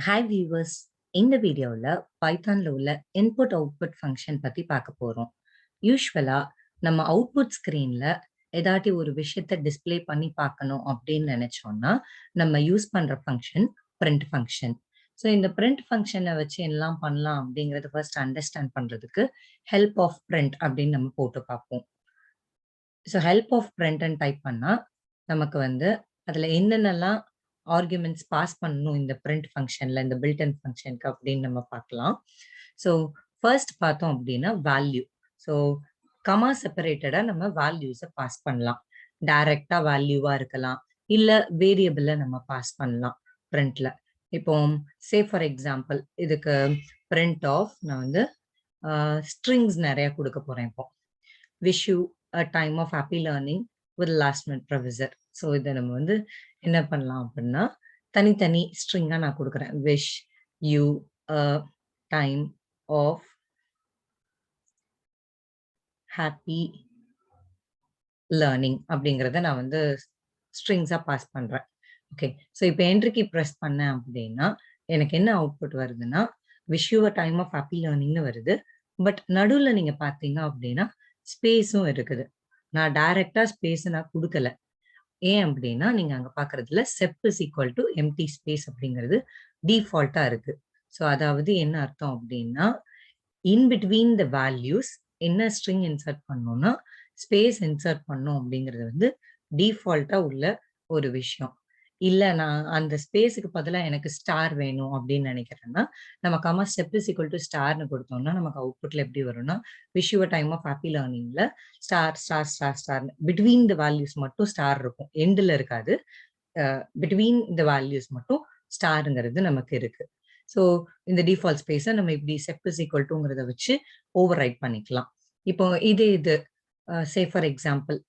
Hi viewers, இந்த வீடியோவில் பைத்தானில் உள்ள இன்புட் அவுட்புட் ஃபங்க்ஷன் பற்றி பார்க்க போகிறோம். யூஸ்வலாக நம்ம அவுட்புட் ஸ்க்ரீனில் ஏதாட்டி ஒரு விஷயத்தை டிஸ்பிளே பண்ணி பார்க்கணும் அப்படின்னு நினச்சோம்னா நம்ம யூஸ் பண்ணுற ஃபங்க்ஷன் பிரிண்ட் ஃபங்க்ஷன். ஸோ இந்த பிரிண்ட் ஃபங்க்ஷனை வச்சு எல்லாம் பண்ணலாம் அப்படிங்கிறத ஃபர்ஸ்ட் அண்டர்ஸ்டாண்ட் பண்ணுறதுக்கு ஹெல்ப் ஆஃப் பிரிண்ட் அப்படின்னு நம்ம போட்டு பார்ப்போம். ஸோ ஹெல்ப் ஆஃப் பிரிண்ட்னு டைப் பண்ணால் நமக்கு வந்து அதில் என்னென்னலாம் ஆர்குமெண்ட்ஸ் பாஸ் பண்ணணும் இந்த பிரிண்ட் ஃபங்க்ஷனில், இந்த பில்ட்-இன் ஃபங்க்ஷனுக்கு அப்படின்னு நம்ம பார்க்கலாம். ஸோ ஃபர்ஸ்ட் பார்த்தோம் அப்படின்னா வேல்யூ. ஸோ கமா செப்பரேட்டடாக நம்ம வேல்யூஸை பாஸ் பண்ணலாம். டைரக்டாக வேல்யூவாக இருக்கலாம், இல்லை வேரியபிளை நம்ம பாஸ் பண்ணலாம் பிரிண்ட்ல. இப்போ சே ஃபார் எக்ஸாம்பிள் இதுக்கு பிரிண்ட் ஆஃப் நான் வந்து ஸ்ட்ரிங்ஸ் நிறைய கொடுக்க போகிறேன். இப்போ wish you a time of happy learning with last minute professor. So இதை நம்ம வந்து என்ன பண்ணலாம் அப்படின்னா தனித்தனி ஸ்ட்ரிங்காக நான் கொடுக்குறேன். Wish you a time of happy learning அப்படிங்கிறத நான் வந்து ஸ்ட்ரிங்ஸாக பாஸ் பண்ணுறேன். ஓகே, ஸோ இப்போ என்ட்ரி கீ ப்ரெஸ் பண்ணேன் அப்படின்னா எனக்கு என்ன அவுட்புட் வருதுன்னா wish you a time of happy learningனு வருது. பட் நடுவில் நீங்கள் பார்த்தீங்க அப்படின்னா ஸ்பேஸும் இருக்குது. நான் டைரக்டா ஸ்பேஸ் நான் கொடுக்கல. ஏன் அப்படின்னா நீங்க அங்க பாக்குறதுல sep is equal to empty space அப்படிங்கிறது டிஃபால்ட்டா இருக்கு. ஸோ அதாவது என்ன அர்த்தம் அப்படின்னா இன் பிட்வீன் த வேல்யூஸ் என்ன ஸ்ட்ரிங் இன்சர்ட் பண்ணோம்னா ஸ்பேஸ் இன்சர்ட் பண்ணோம் அப்படிங்கிறது வந்து டிஃபால்ட்டா உள்ள ஒரு விஷயம். இல்ல நான் அந்த ஸ்பேஸுக்கு பதிலாக எனக்கு ஸ்டார் வேணும் அப்படின்னு நினைக்கிறேன்னா நம்ம comma sep is equal to ஸ்டார்னு கொடுத்தோம்னா நமக்கு அவுட்புட்ல எப்படி வரும்னா wish you a time of happy learningல star star star star between the values மட்டும் ஸ்டார் இருக்கும், எண்டில் இருக்காது. பிட்வீன் த வேல்யூஸ் மட்டும் ஸ்டாருங்கிறது நமக்கு இருக்கு. ஸோ இந்த டிஃபால்ட் ஸ்பேஸை நம்ம இப்படி செப் இஸ் ஈக்குவல் டுங்கிறத வச்சு ஓவர் ரைட் பண்ணிக்கலாம். இப்போ இது சே ஃபார் எக்ஸாம்பிள்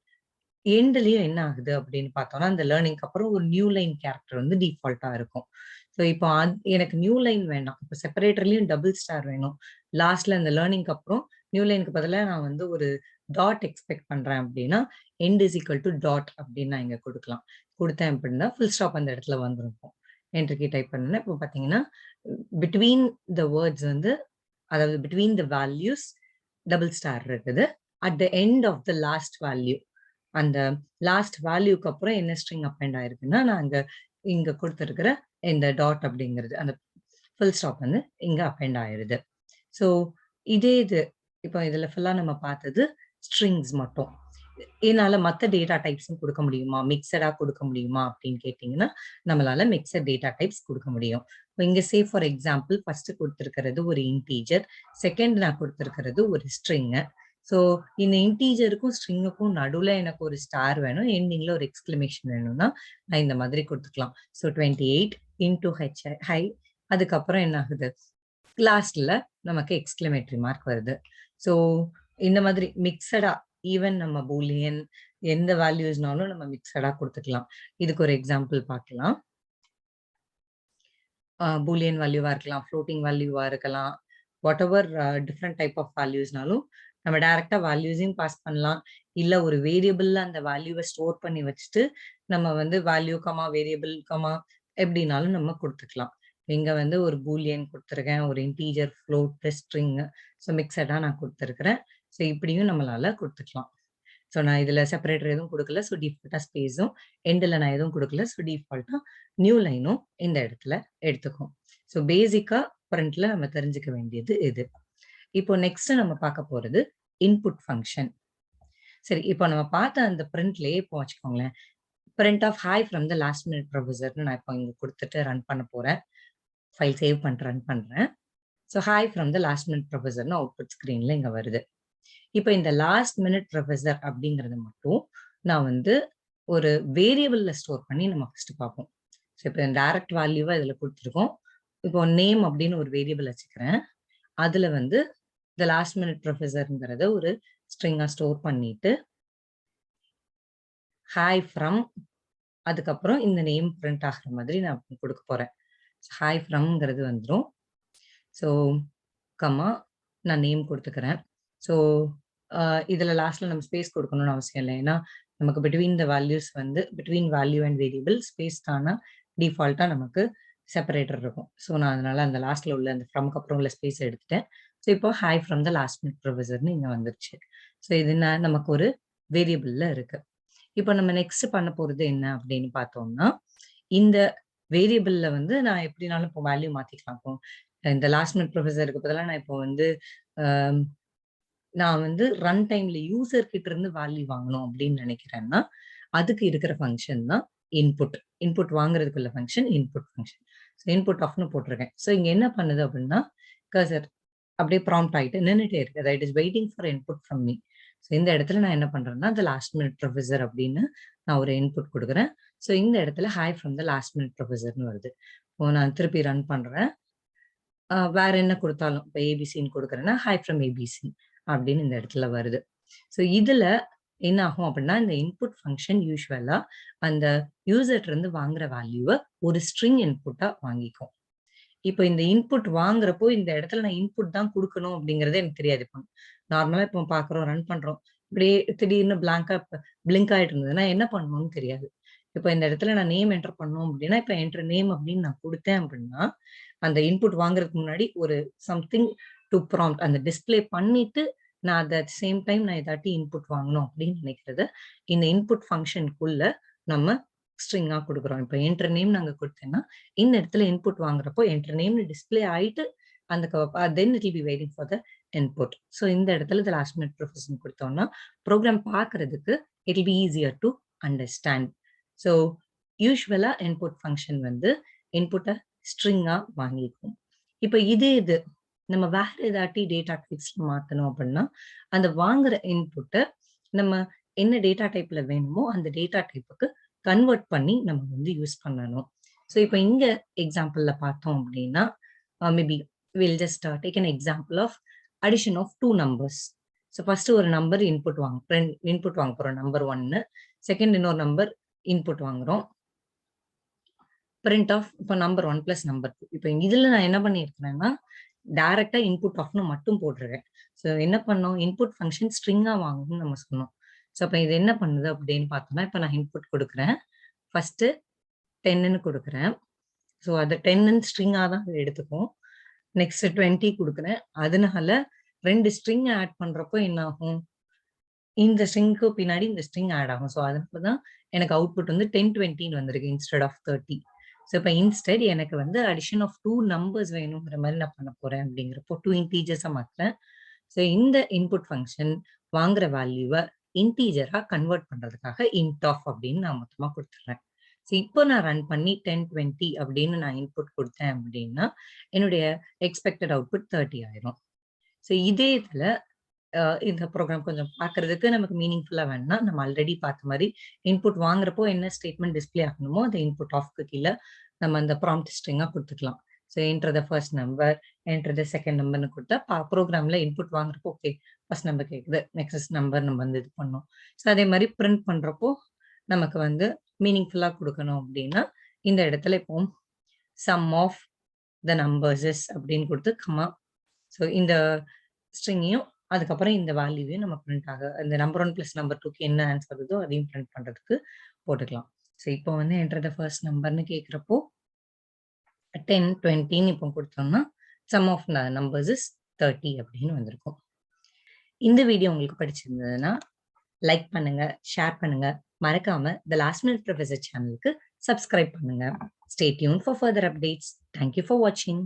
எண்ட்லயும் என்ன ஆகுது அப்படின்னு பார்த்தோம்னா அந்த லேர்னிங்க்கு அப்புறம் ஒரு நியூ லைன் கேரக்டர் வந்து டிஃபால்ட்டா இருக்கும். ஸோ இப்போ எனக்கு நியூ லைன் வேண்டாம், இப்போ செப்பரேட்டர்லயும் டபுள் ஸ்டார் வேணும். லாஸ்ட்ல அந்த லேர்னிங்க்கு அப்புறம் நியூ லைனுக்கு பதிலாக நான் வந்து ஒரு டாட் எக்ஸ்பெக்ட் பண்றேன் அப்படின்னா end is equal to dot அப்படின்னு நான் இங்க கொடுக்கலாம். கொடுத்தேன் அப்படின்னா ஃபுல் ஸ்டாப் அந்த இடத்துல வந்துருக்கும். என்ட்ரிக்கு டைப் பண்ணேன்னா இப்போ பார்த்தீங்கன்னா பிட்வீன் த வேர்ட்ஸ் வந்து அதாவது between the values double star இருக்குது. At the end of the last value அந்த லாஸ்ட் வேல்யூக்கு அப்புறம் என்ன ஸ்ட்ரிங் அப்பெண்ட் ஆயிருக்குன்னா நான் இங்க கொடுத்துருக்கிற இந்த டாட் அப்படிங்கிறது அந்த ஃபுல் ஸ்டாப் வந்து இங்க அப்பெண்ட் ஆயிருது. ஸோ இது இப்போ இதுல ஃபுல்லா நம்ம பார்த்தது ஸ்ட்ரிங்ஸ் மட்டும். இதனால மற்ற டேட்டா டைப்ஸும் கொடுக்க முடியுமா, மிக்சடா கொடுக்க முடியுமா அப்படின்னு கேட்டீங்கன்னா நம்மளால மிக்சட் டேட்டா டைப்ஸ் கொடுக்க முடியும். இங்க சே ஃபார் எக்ஸாம்பிள் ஃபர்ஸ்ட் கொடுத்துருக்கிறது ஒரு இன்டீஜர், செகண்ட் நான் கொடுத்துருக்கிறது ஒரு ஸ்ட்ரிங்கு. ஸோ இந்த இன்டீஜருக்கும் ஸ்ட்ரிங்குக்கும் நடுவில் எனக்கு ஒரு ஸ்டார் வேணும், எண்டிங்ல ஒரு எக்ஸ்கிளமேஷன் வேணும்னா நான் இந்த மாதிரி கொடுத்துக்கலாம். ஸோ 28 இன்டூ ஹை, அதுக்கப்புறம் என்ன ஆகுது லாஸ்ட்ல நமக்கு எக்ஸ்கிளமேட்டரி மார்க் வருது. ஸோ இந்த மாதிரி மிக்சடா ஈவன் நம்ம பூலியன் எந்த வேல்யூஸ்னாலும் நம்ம மிக்சடா கொடுத்துக்கலாம். இதுக்கு ஒரு எக்ஸாம்பிள் பார்க்கலாம். பூலியன் வேல்யூவா இருக்கலாம், ஃப்ளோட்டிங் வேல்யூவா இருக்கலாம், whatever different type of வேல்யூஸ்னாலும் நம்ம டைரக்டா வேல்யூஸையும் பாஸ் பண்ணலாம். இல்ல ஒரு வேரியபிள்ல அந்த வேல்யூவை ஸ்டோர் பண்ணி வச்சுட்டு நம்ம வந்து வேல்யூ கமா வேரியபிள் கமா எப்படினாலும் நம்ம கொடுத்துக்கலாம். இங்க வந்து ஒரு பூலியன் கொடுத்துருக்கேன், ஒரு இன்டீஜர், ஃப்ளோட், ஸ்ட்ரிங். ஸோ மிக்சடா நான் கொடுத்துருக்கிறேன். ஸோ இப்படியும் நம்மளால கொடுத்துக்கலாம். ஸோ நான் இதுல செப்பரேட்டர் எதுவும் கொடுக்கல, ஸோ டிஃபால்ட்டா ஸ்பேஸும், எண்டில் நான் எதுவும் கொடுக்கல, ஸோ டிஃபால்ட்டா நியூ லைனும் இந்த இடத்துல எடுத்துக்கும். ஸோ பேசிக்கா பிரிண்ட்ல நம்ம தெரிஞ்சுக்க வேண்டியது இது. இப்போ நெக்ஸ்ட் நம்ம பார்க்க போறது இன்புட் ஃபங்க்ஷன். சரி, இப்போ நம்ம பார்த்த அந்த பிரிண்ட்லயே இப்போ வச்சுக்கோங்களேன், print of hi from the last minute ப்ரொஃபஸர்னு நான் இப்போ இங்க கொடுத்துட்டு ரன் பண்ண போறேன். ஃபைல் சேவ் பண்ணிட்டு ரன் பண்றேன். So hi from the last minute ப்ரொஃபஸர்னு அவுட்புட் ஸ்கிரீன்ல இங்க வருது. இப்போ இந்த லாஸ்ட் மினிட் ப்ரொஃபஸர் அப்படிங்கறது மட்டும் நான் வந்து ஒரு வேரியபிள்ல ஸ்டோர் பண்ணி நம்ம ஃபர்ஸ்ட் பார்ப்போம். ஸோ இப்போ டைரக்ட் வேல்யூவா இதுல கொடுத்துருக்கோம். இப்போ நேம் அப்படின்னு ஒரு வேரியபிள் வச்சுக்கிறேன். அதுல வந்து த லாஸ்ட் மினிட் ப்ரொஃபஸர்ங்கிறத ஒரு ஸ்ட்ரிங்கா ஸ்டோர் பண்ணிட்டு ஹாய் ஃப்ரம் அதுக்கப்புறம் இந்த நேம் பிரிண்ட் ஆகிற மாதிரி நான் கொடுக்க போறேன். ஹாய் ஃப்ரம்ங்கிறது வந்துடும். ஸோ கமா நான் நேம் கொடுத்துக்கிறேன். ஸோ இதுல லாஸ்ட்ல நம்ம ஸ்பேஸ் கொடுக்கணும்னு அவசியம் இல்லை, ஏன்னா நமக்கு பிட்வீன் த வேல்யூஸ் வந்து between value and variable space தானா டிஃபால்ட்டா நமக்கு செப்பரேட்டர் இருக்கும். ஸோ நான் அதனால அந்த லாஸ்ட்ல உள்ள அந்த ஃப்ரம்க்கு அப்புறம் உள்ள ஸ்பேஸ் எடுத்துட்டேன். ஸோ இப்போ hi from the last minute ப்ரொஃபசர்ன்னு இங்க வந்துருச்சு. ஸோ இது நமக்கு ஒரு வேரியபிள்ல இருக்கு. இப்போ நம்ம நெக்ஸ்ட் பண்ண போறது என்ன அப்படின்னு பார்த்தோம்னா, இந்த வேரியபிள்ல வந்து நான் எப்படினாலும் இப்போ வேல்யூ மாத்திக்கலாம். இப்போ இந்த லாஸ்ட் மினிட் ப்ரொஃபசருக்கு பதிலா நான் இப்போ வந்து அம் நான் வந்து ரன் டைம்ல யூசர் கிட்ட இருந்து வேல்யூ வாங்கணும் அப்படின்னு நினைக்கிறேன்னா, அதுக்கு இருக்கிற ஃபங்ஷன் தான் இன்புட். இன்புட் வாங்குறதுக்குள்ள function input function. So input ஆஃப்னு போட்டிருக்கேன். ஸோ இங்க என்ன பண்ணுது அப்படின்னா, கர்சர் அப்படியே ப்ராம்ப்ட் ஆயிட்டு நின்னுட்டே இருக்கு. That is waiting for input from me. So இந்த இடத்துல நான் என்ன பண்றேன்னா, த லாஸ்ட் மினிட் ப்ரொஃபசர் அப்படின்னு நான் ஒரு இன்புட் குடுக்குறேன். ஸோ இந்த இடத்துல hi from the last minute ப்ரொஃபசர்ன்னு வருது. இப்போ நான் திருப்பி ரன் பண்றேன். வேற என்ன குடுத்தாலும், இப்ப ஏபிசின்னு குடுக்குறேன்னா, ஹாய் ஃப்ரம் ஏபிசி அப்படின்னு இந்த இடத்துல வருது. ஸோ இதுல என்ன ஆகும் அப்படின்னா, இந்த இன்புட் ஃபங்ஷன் யூசுவலா அந்த யூசர்ட்ட இருந்து வாங்குற வேல்யூவ ஒரு ஸ்ட்ரிங் இன்புட்டா வாங்கிக்கும். இப்ப இந்த இன்புட் வாங்குறப்போ, இந்த இடத்துல நான் இன்புட் தான் குடுக்கணும் அப்படிங்கிறது எனக்கு தெரியாது. இப்போ நார்மலா இப்போ பார்க்குறோம், ரன் பண்றோம். இப்படியே திடீர்னு பிளிங்க் ஆயிட்டு இருந்ததுன்னா என்ன பண்ணணும்னு தெரியாது. இப்ப இந்த இடத்துல நான் நேம் என்டர் பண்ணணும் அப்படின்னா, இப்ப என்டர் நேம் அப்படின்னு நான் குடுத்தேன் அப்படின்னா, அந்த இன்புட் வாங்குறதுக்கு முன்னாடி ஒரு சம்திங் டூ ப்ராம்ப்ட் அந்த டிஸ்ப்ளே பண்ணிட்டு, நான் அட் சேம் டைம் நான் ஏதாட்டி இன்புட் வாங்கணும் அப்படின்னு நினைக்கிறத, இந்த இன்புட் ஃபங்ஷனுக்குள்ள நம்ம ஸ்ட்ரிங்கா குடுக்குறோம். இப்ப என்டர் நேம் நாங்க குடுத்தேன்னா, இந்த இடத்துல இன்புட் வாங்குறப்போ என்டர் நேம்னு டிஸ்ப்ளே ஆயிட்டு, அந்த then it will be waiting for the input. So இந்த இடத்துல த லாஸ்ட் மினிட் ப்ரொஃபசர்ன்னு குடுத்தோம்னா, ப்ரோகிராம் பார்க்கறதுக்கு it will be easier to understand. So யூசுவலா இன்புட் ஃபங்ஷன் வந்து இன்புட்ட ஸ்ட்ரிங்கா வாங்கிக்கும். இப்ப இது நம்ம வேற ஏதாட்டி டேட்டா டைப்ஸ்ல மாத்தணும் அப்படின்னா, அந்த வாங்குற இன்புட்ட நம்ம என்ன டேட்டா டைப்ல வேணுமோ, அந்த டேட்டா டைப்புக்கு கன்வெர்ட் பண்ணி நம்ம வந்து யூஸ் பண்ணணும். ஸோ இப்ப இங்க எக்ஸாம்பிள்ல பார்த்தோம் அப்படின்னா, maybe will just take an example of addition of 2 numbers. So first ஒரு நம்பர் இன்புட் வாங்க போறோம் நம்பர் 1. செகண்ட் இன்னொரு நம்பர் இன்புட் வாங்குறோம். பிரிண்ட் ஆஃப் இப்போ நம்பர் 1 பிளஸ் நம்பர் 2. இப்போ இதுல நான் என்ன பண்ணியிருக்கிறேன்னா, டைரக்ட்டா இன்புட் ஆஃப்னு மட்டும் போட்டுருக்கேன். ஸோ என்ன பண்ணோம், இன்புட் ஃபங்ஷன் ஸ்ட்ரிங்கா வாங்கணும்னு நம்ம சொன்னோம். ஸோ அப்ப இது என்ன பண்ணுது அப்படின்னு பார்த்தோம்னா, இப்ப நான் இன்புட் குடுக்குறேன். ஃபர்ஸ்ட் 10ன்னு குடுக்குறேன். ஸோ அது 10ன்னு ஸ்ட்ரிங்கா தான் அது எடுத்துக்கும். நெக்ஸ்ட் 20 குடுக்குறேன். அதனால 2 ஸ்ட்ரிங் ஆட் பண்றப்போ என்ன ஆகும்? இந்த ஸ்ட்ரிங்க்கு பின்னாடி இந்த ஸ்ட்ரிங் ஆட் ஆகும். ஸோ அதனால தான் எனக்கு அவுட்புட் வந்து 10, 20ன்னு வந்திருக்கு இன்ஸ்டெட் ஆஃப் 30. ஸோ இப்ப இன்ஸ்டெட் எனக்கு வந்து அடிஷன் ஆஃப் 2 நம்பர்ஸ் வேணுங்கிற மாரி நான் பண்ண போறேன் அப்படிங்கிறப்போ 2 இன்டீஜர்ஸா மாத்துறேன். ஸோ இந்த இன்புட் ஃபங்ஷன் வாங்குற வேல்யூவ இன்டீஜரா கன்வெர்ட் பண்றதுக்காக இன்ட் ஆஃப் அப்படின்னு நான் மொத்தமா குடுத்துடுறேன். ஸோ இப்போ நான் ரன் பண்ணி 10, 20 அப்படின்னு நான் இன்புட் குடுத்தேன் அப்படின்னா, என்னுடைய எக்ஸ்பெக்டட் அவுட்புட் 30 ஆயிரும். ஸோ இதே இதுல இந்த ப்ரோகிராம் கொஞ்சம் பார்க்கறதுக்கு நமக்கு மீனிங்ஃபுல்லா வேணும்னா, நம்ம ஆல்ரெடி பார்த்த மாரி இன்புட் வாங்குறப்போ என்ன ஸ்டேட்மெண்ட் டிஸ்ப்ளே ஆகணுமோ, அந்த இன்புட் ஆஃப்க்கு கீழ நம்ம அந்த ப்ராம்ப்ட் ஸ்ட்ரிங்கா குடுத்துக்கலாம். So enter the first number, enter the second நம்பர்ன்னு குடுத்தா ப்ரோகிராம்ல இன்புட் வாங்குறப்போ, ஓகே ஃபர்ஸ்ட் நம்பர் கேக்குது. நெக்ஸ்ட் நம்பர் நம்ம வந்து இது பண்ணோம். ஸோ அதே மாரி பிரிண்ட் பண்றப்போ, நமக்கு வந்து மீனிங்ஃபுல்லா குடுக்கணும் அப்டின்னா, இந்த இடத்துல இப்போ sum of the numbers is அப்படின்னு குடுத்து, கமா ஸோ இந்த ஸ்ட்ரிங்கையும் அதுக்கப்புறம் இந்த வேல்யூவையும் நம்ம பிரிண்ட் இந்த நம்பர் 1 பிளஸ் நம்பர் 2க்கு என்ன ஆன்சர் வருதோ அதையும் பிரிண்ட் பண்றதுக்கு போட்டுக்கலாம். ஸோ இப்போ வந்து என்டர் த ஃபர்ஸ்ட் நம்பர்ன்னு கேட்கிறப்போ 10, 20ன்னு இப்போ கொடுத்தோம்னா சம் ஆஃப் நம்பர்ஸ் இஸ் 30 அப்படின்னு வந்திருக்கும். இந்த வீடியோ உங்களுக்கு பிடிச்சிருந்ததுன்னா லைக் பண்ணுங்க, ஷேர் பண்ணுங்க, மறக்காம த லாஸ்ட் மினிட் ப்ரொஃபசர் சேனலுக்கு சப்ஸ்கிரைப் பண்ணுங்க. Stay tune for further updates. Thank you for வாட்சிங்.